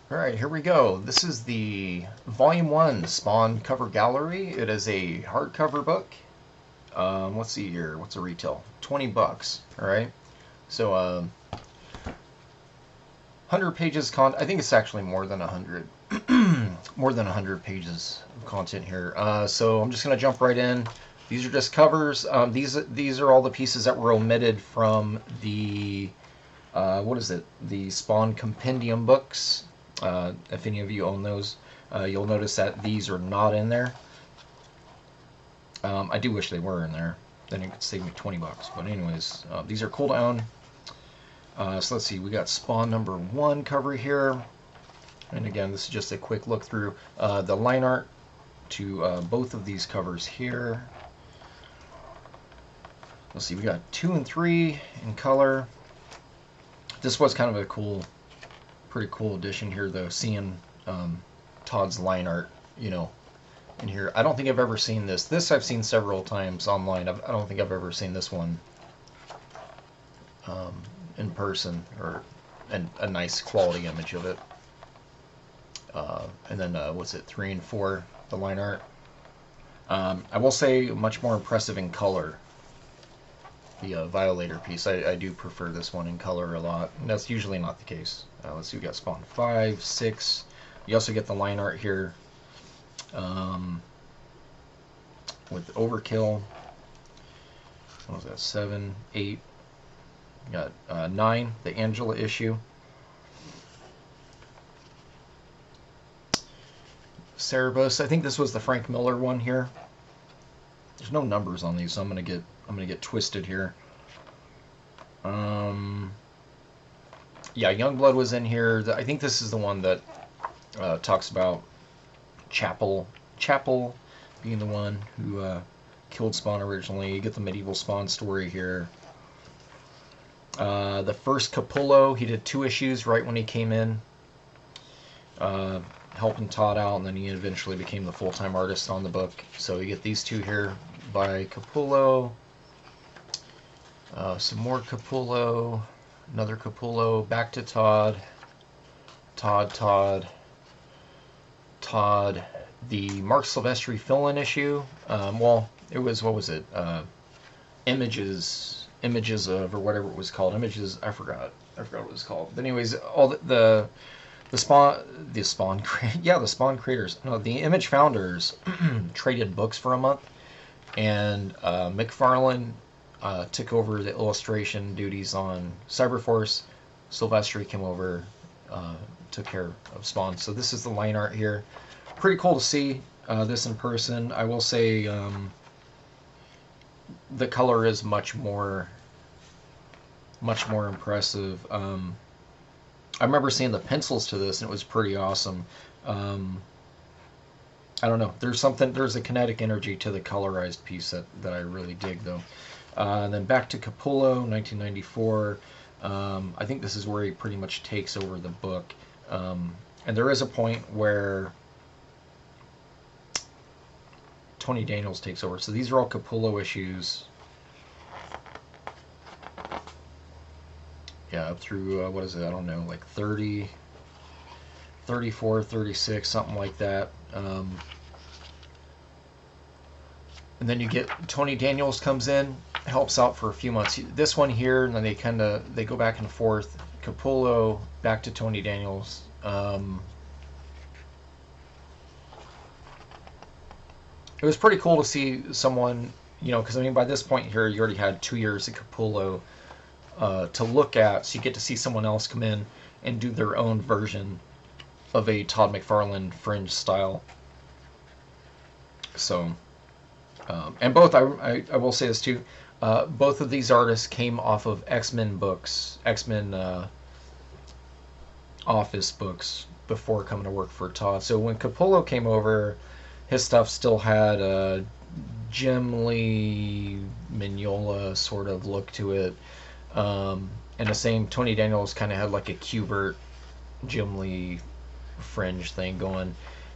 All right, here we go. This is the Volume 1 Spawn Cover Gallery. It is a hardcover book. Let's see here. What's the retail? 20 bucks. All right. So, 100 pages I think it's actually more than 100. More than 100 pages of content here. So I'm just going to jump right in. These are just covers. These are all the pieces that were omitted from the what is it? The Spawn Compendium books. If any of you own those, you'll notice that these are not in there. I do wish they were in there. Then it could save me 20 bucks. But anyways, these are cool down. So let's see. We got Spawn number 1 cover here. And again, this is just a quick look through the line art to both of these covers here. Let's see. We got 2 and 3 in color. This was kind of a pretty cool addition here, though, seeing Todd's line art, in here. I don't think I've ever seen this. This I've seen several times online. I don't think I've ever seen this one in person, or a nice quality image of it. And then, what's it, 3 and 4, the line art. I will say much more impressive in color. The Violator piece, I do prefer this one in color a lot. And that's usually not the case. Let's see, we got Spawn 5, 6. You also get the line art here with Overkill. What was that? 7, 8. You got 9, the Angela issue. Cerebus. I think this was the Frank Miller one here. There's no numbers on these, so I'm gonna get twisted here. Yeah, Youngblood was in here. I think this is the one that talks about Chapel being the one who killed Spawn originally. You get the medieval Spawn story here. The first Capullo, he did 2 issues right when he came in, helping Todd out, and then he eventually became the full-time artist on the book. So you get these 2 here by Capullo. Some more Capullo, another Capullo, back to Todd, Todd. The Marc Silvestri fill-in issue. Well, it was, what was it? Images of, or whatever it was called. Images, I forgot what it was called. But anyways, all the Spawn yeah, the Spawn creators, no, the Image founders traded books for a month, and McFarlane took over the illustration duties on Cyberforce. Silvestri came over, took care of Spawn. So this is the line art here. Pretty cool to see this in person. I will say the color is much more impressive. I remember seeing the pencils to this, and it was pretty awesome. I don't know. There's a kinetic energy to the colorized piece that I really dig, though. And then back to Capullo, 1994. I think this is where he pretty much takes over the book. And there is a point where Tony Daniels takes over. So these are all Capullo issues. Yeah, up through, what is it? I don't know, like 30, 34, 36, something like that. And then you get Tony Daniels comes in, helps out for a few months. This one here, and then they go back and forth. Capullo, back to Tony Daniels. It was pretty cool to see someone, because I mean, by this point here, you already had 2 years of Capullo to look at, so you get to see someone else come in and do their own version of a Todd McFarlane Fringe style. So, and both, I will say this too, both of these artists came off of X-Men books, X-Men office books, before coming to work for Todd. So when Capullo came over, his stuff still had Jim Lee Mignola sort of look to it. And the same, Tony Daniels kind of had like a Kubert, Jim Lee Fringe thing going.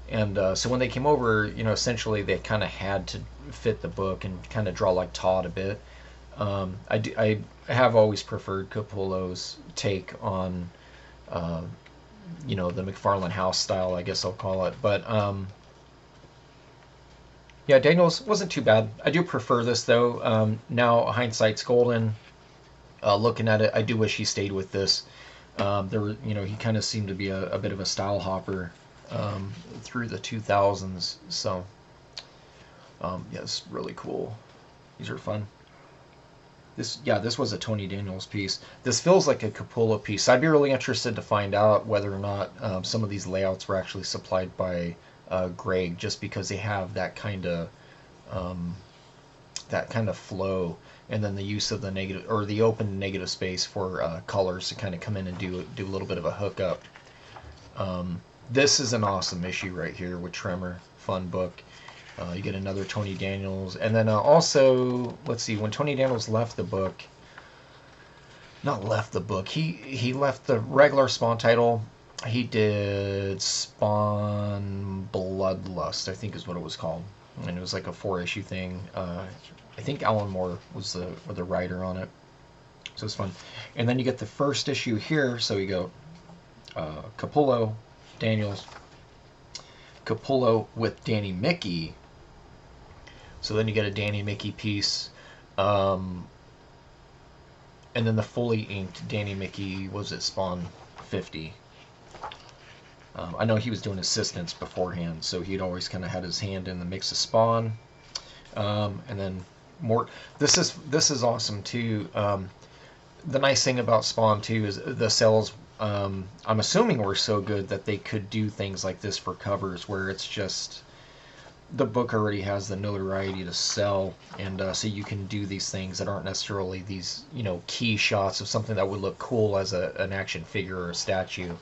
And so when they came over, essentially they kind of had to fit the book and kind of draw like Todd a bit. I have always preferred Capullo's take on you know, the McFarlane House style, I guess I'll call it. But yeah, Daniels wasn't too bad. I do prefer this though. Now hindsight's golden. Looking at it, I do wish he stayed with this. There were, you know, he kind of seemed to be a bit of a style hopper through the 2000s. So yeah, it's really cool. These are fun. This was a Tony Daniels piece. This feels like a Capullo piece. I'd be really interested to find out whether or not some of these layouts were actually supplied by Greg, just because they have um, that kind of flow, and then the use of the negative or the open negative space for colors to kind of come in and do a little bit of a hookup. This is an awesome issue right here with Tremor. Fun book. You get another Tony Daniels, and then also, let's see, when Tony Daniels left the book, not left the book, he left the regular Spawn title. He did Spawn Bloodlust, I think is what it was called, and it was like a 4-issue thing. I think Alan Moore was the writer on it, so it's fun. And then you get the first issue here, so you go Capullo, Daniels, Capullo with Danny Miki. So then you get a Danny Miki piece, and then the fully inked Danny Miki was at Spawn 50. I know he was doing assistance beforehand, so he'd always kind of had his hand in the mix of Spawn, and then more. This is awesome too. The nice thing about Spawn too is the sales. I'm assuming were so good that they could do things like this for covers, where it's just the book already has the notoriety to sell, and so you can do these things that aren't necessarily these, you know, key shots of something that would look cool as an action figure or a statue.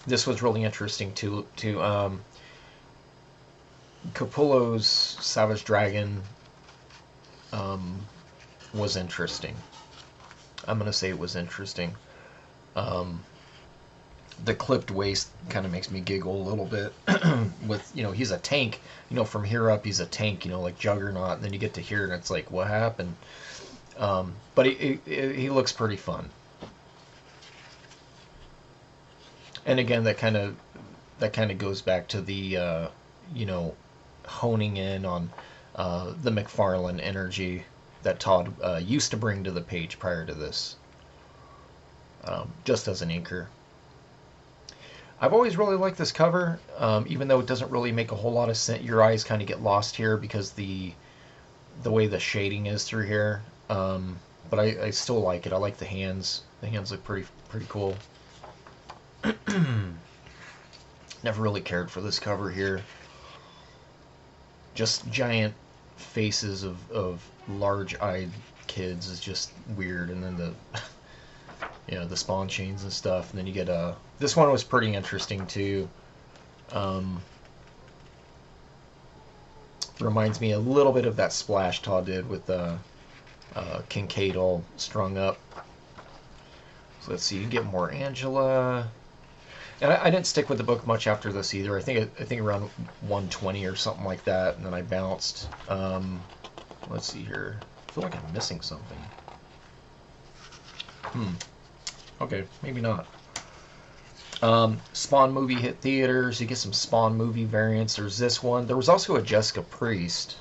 This was really interesting to Capullo's Savage Dragon was interesting. I'm gonna say it was interesting. The clipped waist kind of makes me giggle a little bit. With, you know, he's a tank. You know, from here up, he's a tank. You know, like Juggernaut. And then you get to here, and it's like, what happened? But he looks pretty fun. And again, that kind of goes back to the you know, honing in on the McFarlane energy that Todd used to bring to the page prior to this, just as an inker. I've always really liked this cover, even though it doesn't really make a whole lot of sense. Your eyes kind of get lost here because the way the shading is through here. But I still like it. I like the hands. The hands look pretty cool. Never really cared for this cover here. Just giant faces of large-eyed kids is just weird, and then the you know, the Spawn chains and stuff, and then you get this one was pretty interesting too. Reminds me a little bit of that splash Todd did with Kincaid all strung up. So let's see, you get more Angela. And I didn't stick with the book much after this either. I think around 120 or something like that, and then I bounced. Let's see here. I feel like I'm missing something. Okay, maybe not. Spawn movie hit theaters. You get some Spawn movie variants. There's this one. There was also a Jessica Priest.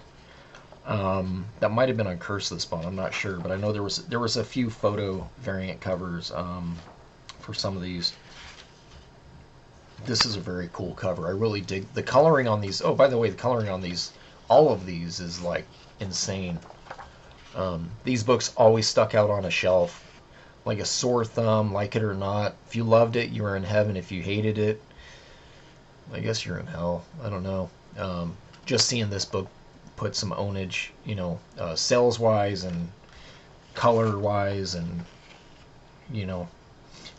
That might have been on Curse of the Spawn. I'm not sure, but I know there was a few photo variant covers for some of these. This is a very cool cover. I really dig the coloring on these. Oh, by the way, the coloring on these, all of these, is like insane. These books always stuck out on a shelf like a sore thumb, like it or not. If you loved it, you were in heaven. If you hated it, I guess you're in hell. I don't know. Just seeing this book put some ownage, you know, sales-wise and color-wise, and you know,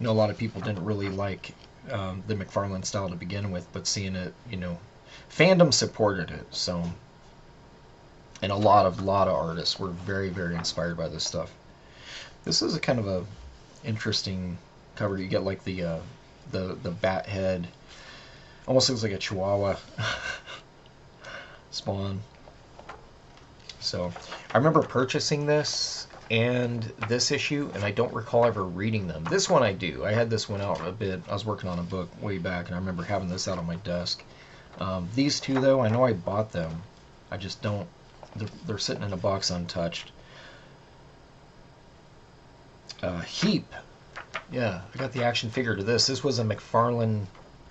a lot of people didn't really like the McFarlane style to begin with, but seeing it, you know, fandom supported it. So, and a lot of artists were very, very inspired by this stuff. This is a kind of a interesting cover. You get like the bat head, almost looks like a Chihuahua Spawn. So I remember purchasing this and this issue, and I don't recall ever reading them. This one I do. I had this one out a bit. I was working on a book way back, and I remember having this out on my desk. These two, though, I know I bought them. I just don't. They're sitting in a box untouched. Heap. Yeah, I got the action figure to this. This was a McFarlane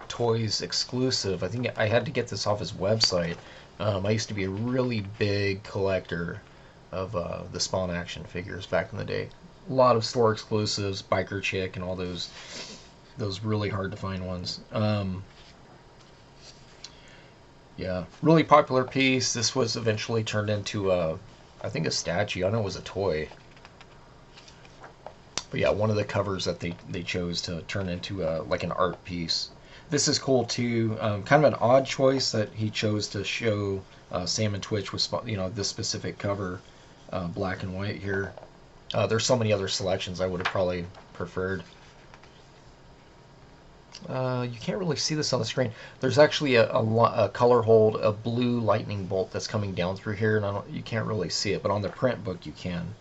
Toys exclusive. I think I had to get this off his website. I used to be a really big collector of the Spawn action figures back in the day. A lot of store exclusives, Biker Chick, and all those really hard to find ones. Yeah, really popular piece. This was eventually turned into I think a statue. I know it was a toy. But yeah, one of the covers that they chose to turn into like an art piece. This is cool too. Kind of an odd choice that he chose to show Sam and Twitch with this specific cover, black and white here. There's so many other selections I would have probably preferred. You can't really see this on the screen. There's actually a color hold, a blue lightning bolt that's coming down through here, and you can't really see it, but on the print book you can.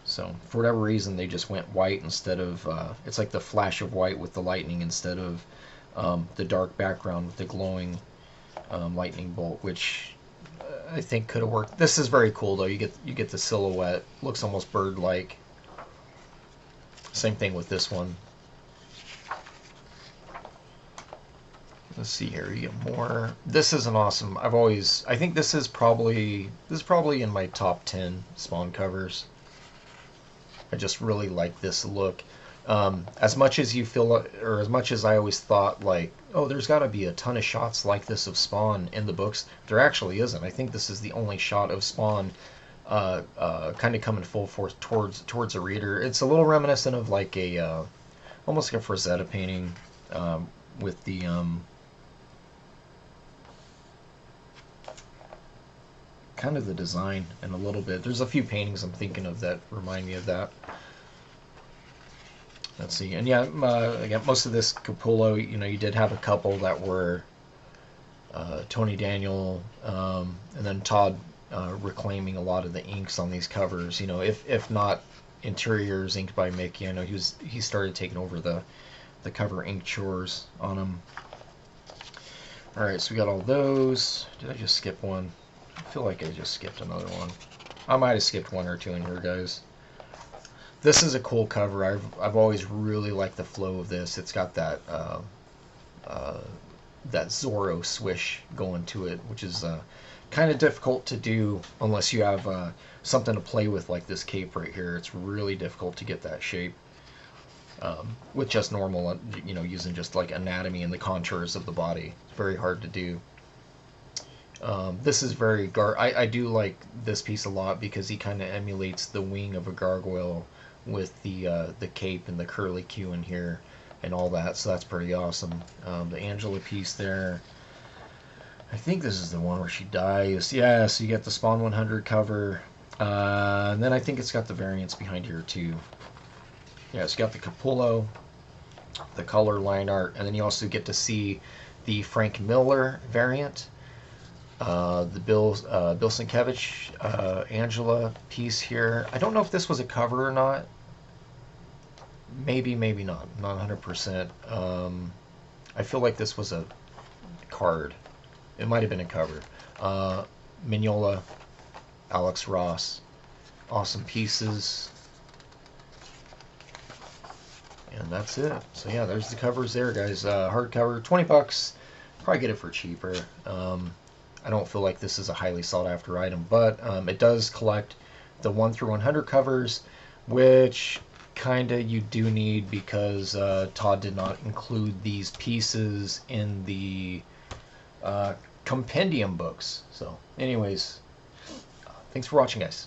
So for whatever reason, they just went white instead of. It's like the flash of white with the lightning instead of the dark background with the glowing lightning bolt, which I think could have worked. This is very cool though. You get the silhouette. Looks almost bird-like. Same thing with this one. Let's see here. You get more. This is an awesome. I think this is probably in my top 10 Spawn covers. I just really like this look. As much as you feel, or as much as I always thought, like, oh, there's got to be a ton of shots like this of Spawn in the books. There actually isn't. I think this is the only shot of Spawn, kind of coming full force towards a reader. It's a little reminiscent of like almost like a Frazetta painting, with the kind of the design and a little bit. There's a few paintings I'm thinking of that remind me of that. Let's see, and yeah, again, most of this Capullo, you did have a couple that were Tony Daniel, and then Todd reclaiming a lot of the inks on these covers. If not interiors inked by Mickey, I know he started taking over the cover ink chores on them. All right, so we got all those. Did I just skip one? I feel like I just skipped another one. I might have skipped one or two in here, guys. This is a cool cover. I've always really liked the flow of this. It's got that that Zorro swish going to it, which is kind of difficult to do unless you have something to play with like this cape right here. It's really difficult to get that shape with just normal, using just like anatomy and the contours of the body. It's very hard to do. This is very I do like this piece a lot because he kind of emulates the wing of a gargoyle with the cape and the curly Q in here and all that, so that's pretty awesome. The Angela piece there, I think this is the one where she dies. Yeah, so you get the Spawn 100 cover, and then I think it's got the variants behind here too. Yeah, it's got the Capullo, the color line art, and then you also get to see the Frank Miller variant. The Bill Sienkiewicz Angela piece here. I don't know if this was a cover or not. Maybe not. Not 100%. I feel like this was a card. It might have been a cover. Mignola, Alex Ross. Awesome pieces. And that's it. So yeah, there's the covers there, guys. Hardcover, $20. Probably get it for cheaper. I don't feel like this is a highly sought after item, but it does collect the 1 through 100 covers, which kinda you do need because Todd did not include these pieces in the compendium books. So anyways, thanks for watching, guys.